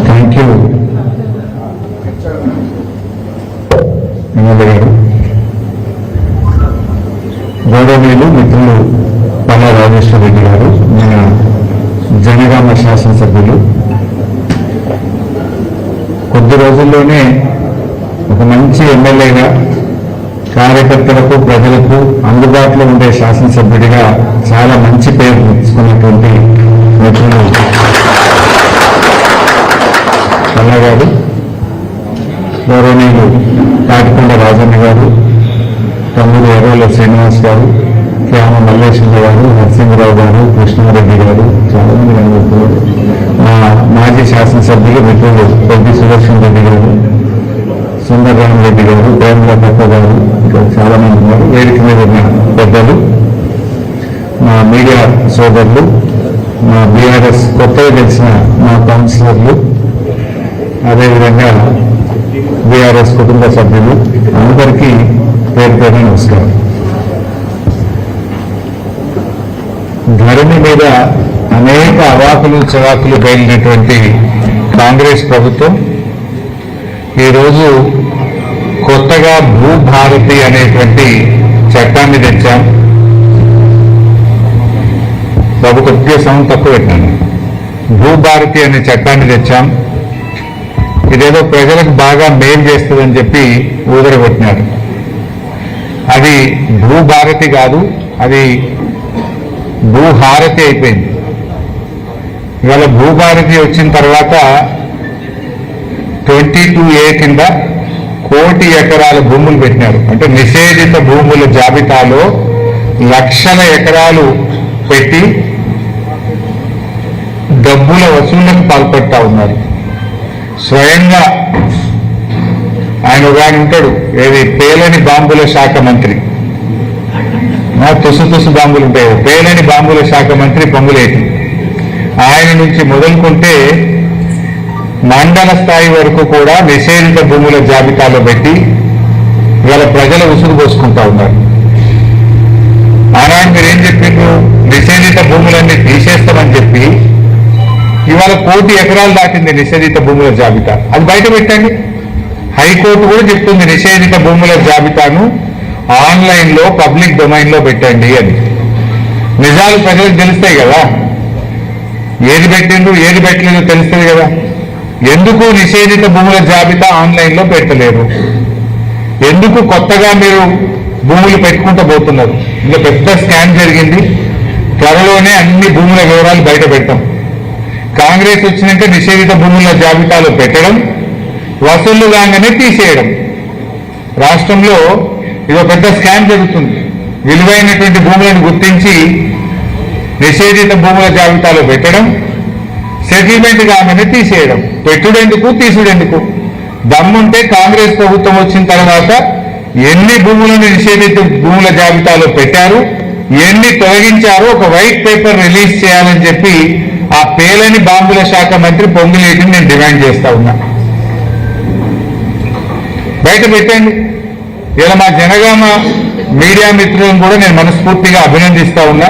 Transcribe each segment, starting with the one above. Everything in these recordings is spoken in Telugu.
థ్యాంక్ యూ ఎమ్మెల్యే గారు. గౌరవనీయులు మిత్రులు పల్లా రాజేశ్వర రెడ్డి గారు, మన జనగామ శాసనసభ్యులు, కొద్ది రోజుల్లోనే ఒక మంచి ఎమ్మెల్యేగా కార్యకర్తలకు ప్రజలకు అందుబాటులో ఉండే శాసనసభ్యుడిగా చాలా మంచి పేరు తెచ్చుకున్నటువంటి మిత్రులు పల్లా గారు, గౌరవనీయులు తాటికొండ రాజన్న గారు, తమ్ముడు ఎర్రోల శ్రీనివాస్ గారు, క్యామ మల్లేశ్వర గారు, నరసింహరావు గారు, కృష్ణారెడ్డి గారు, చాలా మంది కనబడుతున్నారు. మా మాజీ శాసనసభ్యులు మిత్రులు పెద్ది సుదర్శన్ రెడ్డి గారు, సుందరరామ రెడ్డి గారు, ప్రేమల తప్ప గారు, ఇంకా చాలా మంది ఉన్నారు. వేదిక మీద ఉన్న పెద్దలు, మా మీడియా సోదరులు, మా బీఆర్ఎస్ కొత్తగా తెలిసిన మా కౌన్సిలర్లు, అదేవిధంగా బీఆర్ఎస్ కుటుంబ సభ్యులు అందరికీ పేరు పేరు నమస్కారం. ధరణి మీద అనేక అవాకులు చవాకులు బయలునటువంటి కాంగ్రెస్ ప్రభుత్వం ఈరోజు కొత్తగా భూభారతి అనేటువంటి చట్టాన్ని తెచ్చాం. బాబు కొద్దిగా సౌండ్ తక్కువ పెట్టాను. భూభారతి అనే చట్టాన్ని తెచ్చాం. ఇదేదో ప్రజలకు బాగా మేలు చేస్తుందని చెప్పి ఊదరగొట్టినారు. అది భూభారతి కాదు, అది భూహారతి అయిపోయింది. ఇవాళ భూభారతి వచ్చిన తర్వాత 22A కింద 1 కోటి ఎకరాల భూములు పెట్టినారు. అంటే నిషేధిత భూముల జాబితాలో లక్షల ఎకరాలు పెట్టి డబ్బుల వసూళ్లకు పాల్పడతా ఉన్నారు. స్వయంగా ఆయన ఒకఆయన ఉంటాడు, ఏది పేలని బాంబుల శాఖ మంత్రి, తుసు బాంబులు ఉంటాయి, పేలని బాంబుల శాఖ మంత్రి పొంగులేటి, ఆయన నుంచి మొదలుకుంటే మండల స్థాయి వరకు కూడా నిషేధిత భూముల జాబితాలో పెట్టి ఇవాళ ప్రజల ఉసురు పోసుకుంటా ఉన్నారు. ఆనాడు మీరేం చెప్పిండ్రు, నిషేధిత భూములన్నీ తీసేస్తామని చెప్పి ఇవాళ 1 కోటి ఎకరాలు దాటింది నిషేధిత భూముల జాబితా. అది బయట పెట్టండి. హైకోర్టు కూడా చెప్తుంది నిషేధిత భూముల జాబితాను ఆన్లైన్లో పబ్లిక్ డొమైన్లో పెట్టండి అని. నిజాలు ప్రజలకు తెలుస్తాయి కదా, ఏది పెట్టిండ్రు ఏది పెట్టలేదో తెలుస్తుంది కదా. ఎందుకు నిషేధిత భూముల జాబితా ఆన్లైన్లో పెట్టలేరు? ఎందుకు కొత్తగా మీరు భూములు పెట్టుకుంటూ పోతున్నారు? ఇంకా పెద్ద స్కామ్ జరిగింది. త్వరలోనే అన్ని భూముల వివరాలు బయట పెడతాం. కాంగ్రెస్ వచ్చినాక నిషేధిత భూముల జాబితాలో పెట్టడం, వసూళ్లు రాగానే తీసేయడం. రాష్ట్రంలో ఇది పెద్ద స్కామ్ జరుగుతుంది. విలువైనటువంటి భూములను గుర్తించి నిషేధిత భూముల జాబితాలో పెట్టడం, సెటిల్మెంట్ కాగానే తీసేయడం. పెట్టుడెందుకు తీసుడెందుకు? దమ్ముంటే కాంగ్రెస్ ప్రభుత్వం వచ్చిన తర్వాత ఎన్ని భూములను నిషేధిత భూముల జాబితాలో పెట్టారు, ఎన్ని తొలగించారో ఒక వైట్ పేపర్ రిలీజ్ చేయాలని చెప్పి ఆ పేలని బాంబుల శాఖ మంత్రి పొంగులేటిని నేను డిమాండ్ చేస్తా ఉన్నా. బయట పెట్టండి. ఇలా మా జనగామ మీడియా మిత్రులను కూడా నేను మనస్ఫూర్తిగా అభినందిస్తా ఉన్నా.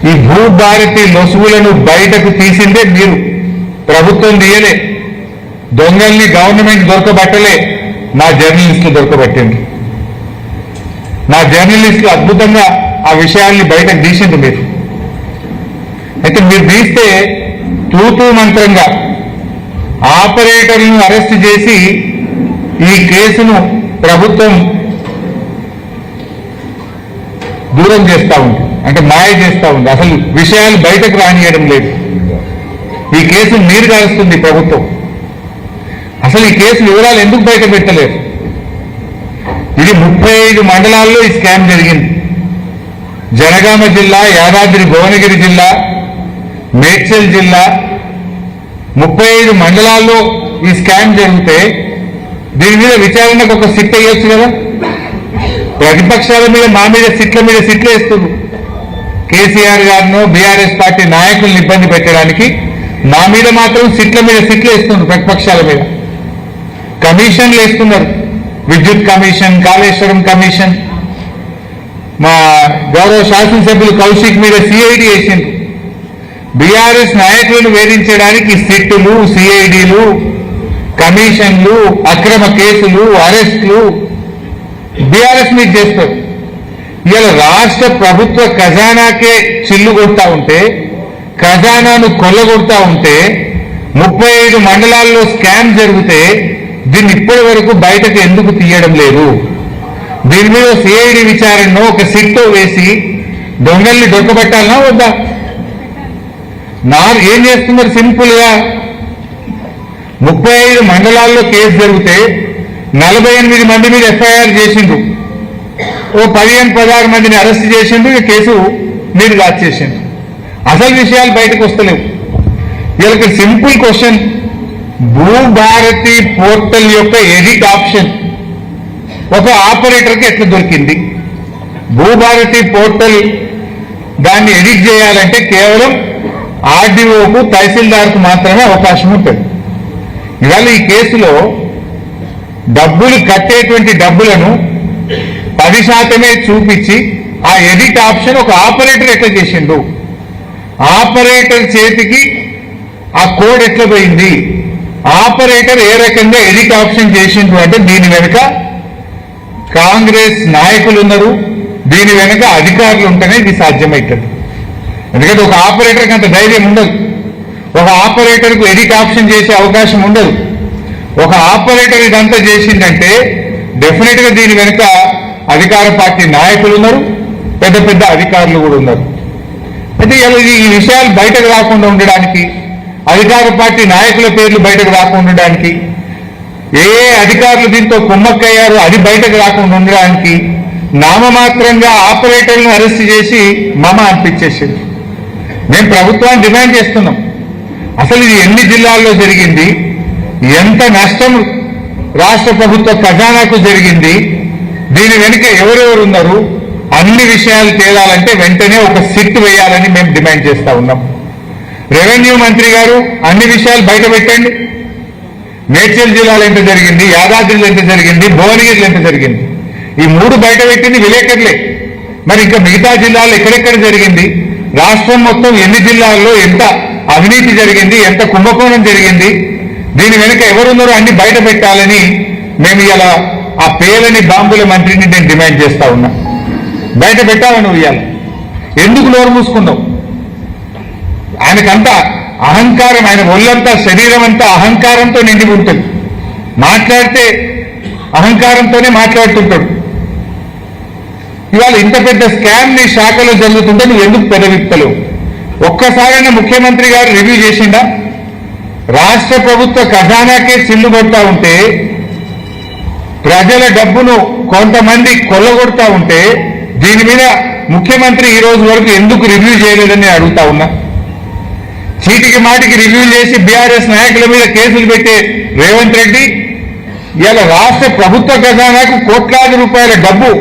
ఈ భూభారతి లొసుగులను బయటకు తీసిందే మీరు, ప్రభుత్వం తీయలే. దొంగల్ని గవర్నమెంట్ దొరకబట్టలే, మా జర్నలిస్టులు దొరకబట్టింది. మా జర్నలిస్టులు అద్భుతంగా ఆ విషయాల్ని బయటకు తీసింది మీరు. అయితే మీరు తీస్తే తూతూ మంత్రంగా ఆపరేటర్లను అరెస్ట్ చేసి ఈ కేసును ప్రభుత్వం దూరం చేస్తూ ఉంది, అంటే మాయ చేస్తూ ఉంది. అసలు విషయాలు బయటకు రానియడం లేదు. ఈ కేసు నీరు కాలుస్తుంది ప్రభుత్వం. అసలు ఈ కేసు వివరాలు ఎందుకు బయట పెట్టలేదు? ఇది 35 మండలాల్లో ఈ స్కామ్ జరిగింది. జనగామ జిల్లా, యాదాద్రి భువనగిరి జిల్లా, మేడ్చల్ జిల్లా 35 మండలాల్లో ఈ స్కామ్ జరిగితే దీని మీద విచారణకు ఒక సిట్ వేయొచ్చు కదా. ప్రతిపక్షాల మీద మా మీద సిట్ల సిట్లు వేస్తున్నారు. కేసీఆర్ గారిను బీఆర్ఎస్ పార్టీ నాయకులను ఇబ్బంది పెట్టడానికి మా మీద మాత్రం సిట్ల సిట్లు వేస్తున్నారు. ప్రతిపక్షాల మీద కమిషన్లు వేస్తున్నారు. విద్యుత్ కమిషన్, కాళేశ్వరం కమిషన్, మా గౌరవ శాసనసభ్యులు కౌశిక్ మీద సిఐడి వేసింది. బీఆర్ఎస్ నాయకులను వేధించడానికి సిట్టులు, సిఐడిలు, కమిషన్లు, అక్రమ కేసులు, అరెస్టులు బీఆర్ఎస్ మీద చేస్తారు. ఇలా రాష్ట్ర ప్రభుత్వ ఖజానాకే చిల్లు కొడతా ఉంటే, ఖజానాను కొల్లగొడతా ఉంటే, 35 మండలాల్లో స్కామ్ జరిగితే దీన్ని ఇప్పటి వరకు బయటకు ఎందుకు తీయడం లేదు? దీని మీద సిఐడి విచారణను ఒక సిట్టో వేసి దొంగల్ని దొరకబెట్టాలనా వద్దా? ఏం చేస్తున్నారు? సింపుల్ గా 35 మండలాల్లో కేసు జరిగితే 48 మంది మీద ఎఫ్ఐఆర్ చేసిండ్రు, ఓ 15-16 మందిని అరెస్ట్ చేసిండ్రు, ఈ కేసు మీరు రాసేసిండ్రు. అసలు విషయాలు బయటకు వస్తలేవు. వీళ్ళకి సింపుల్ క్వశ్చన్, భూభారతి పోర్టల్ యొక్క ఎడిట్ ఆప్షన్ ఒక ఆపరేటర్కి ఎట్లా దొరికింది? భూభారతి పోర్టల్ దాన్ని ఎడిట్ చేయాలంటే కేవలం ఆర్డీఓకు, తహసీల్దార్కు మాత్రమే అవకాశం ఉంటుంది. ఇవాళ ఈ కేసులో డబ్బులు కట్టేటువంటి డబ్బులను 10% చూపించి ఆ ఎడిట్ ఆప్షన్ ఒక ఆపరేటర్ ఎట్లా చేసిండు? ఆపరేటర్ చేతికి ఆ కోడ్ ఎట్లా పోయింది? ఆపరేటర్ ఏ రకంగా ఎడిట్ ఆప్షన్ చేసిండ్రు అంటే దీని వెనుక కాంగ్రెస్ నాయకులు ఉన్నారు, దీని వెనుక అధికారులు ఉంటేనే ఇది సాధ్యమవుతుంది. ఎందుకంటే ఒక ఆపరేటర్కి అంత ధైర్యం ఉండదు, ఒక ఆపరేటర్కు ఎడిట్ ఆప్షన్ చేసే అవకాశం ఉండదు. ఒక ఆపరేటర్ ఇదంతా చేసిందంటే డెఫినెట్ గా దీని వెనుక అధికార పార్టీ నాయకులు ఉన్నారు, పెద్ద పెద్ద అధికారులు కూడా ఉన్నారు. అయితే ఈ విషయాలు బయటకు రాకుండా ఉండడానికి, అధికార పార్టీ నాయకుల పేర్లు బయటకు రాకుండా ఉండడానికి, ఏ అధికారులు దీంతో కుమ్మక్కయ్యారో అది బయటకు రాకుండా ఉండడానికి నామమాత్రంగా ఆపరేటర్లను అరెస్ట్ చేసి అనిపించేసింది. మేము ప్రభుత్వాన్ని డిమాండ్ చేస్తున్నాం, అసలు ఇది ఎన్ని జిల్లాల్లో జరిగింది, ఎంత నష్టం రాష్ట్ర ప్రభుత్వ ఖజానాకు జరిగింది, దీని వెనుక ఎవరెవరు ఉన్నారు, అన్ని విషయాలు తేలాలంటే వెంటనే ఒక సిట్ వేయాలని మేము డిమాండ్ చేస్తా ఉన్నాం. రెవెన్యూ మంత్రి గారు అన్ని విషయాలు బయట పెట్టండి. మేడ్చల్ జిల్లాలో ఎంత జరిగింది, యాదాద్రిలో ఎంత జరిగింది, భువనగిరిలో ఎంత జరిగింది, ఈ 3 బయట పెట్టింది విలేకరులే. మరి ఇంకా మిగతా జిల్లాల్లో ఎక్కడెక్కడ జరిగింది, రాష్ట్రం మొత్తం ఎన్ని జిల్లాల్లో ఎంత అవినీతి జరిగింది, ఎంత కుంభకోణం జరిగింది, దీని వెనుక ఎవరున్నారో అన్ని బయట పెట్టాలని మేము ఇలా ఆ పేలని బాంబుల మంత్రిని నేను డిమాండ్ చేస్తా ఉన్నా. బయట పెట్టాలని ఇవ్వాలి. ఎందుకు నోరు మూసుకున్నావు? ఆయనకంతా అహంకారం, ఆయన ఒళ్ళంతా శరీరం అంతా అహంకారంతో నిండి ఉంటుంది. మాట్లాడితే అహంకారంతోనే మాట్లాడుతుంటాడు. ఇవాళ ఇంత పెద్ద స్కామ్ నీ శాఖలో జరుగుతుంటే నువ్వు ఎందుకు పెదవిప్పలేవు? ఒక్కసారైనా ముఖ్యమంత్రి గారు రివ్యూ చేసిండా? రాష్ట్ర ప్రభుత్వ ఖజానాకే చిల్లు కొడతా ఉంటే, ప్రజల డబ్బును కొంతమంది కొల్లగొడతా ఉంటే దీని మీద ముఖ్యమంత్రి ఈ రోజు వరకు ఎందుకు రివ్యూ చేయలేదని అడుగుతా ఉన్నా. చీటికి మాటికి రివ్యూ చేసి బీఆర్ఎస్ నాయకుల మీద కేసులు పెట్టే రేవంత్ రెడ్డి ఇలా రాష్ట్ర ప్రభుత్వ ఖజానాకు కోట్లాది రూపాయల డబ్బు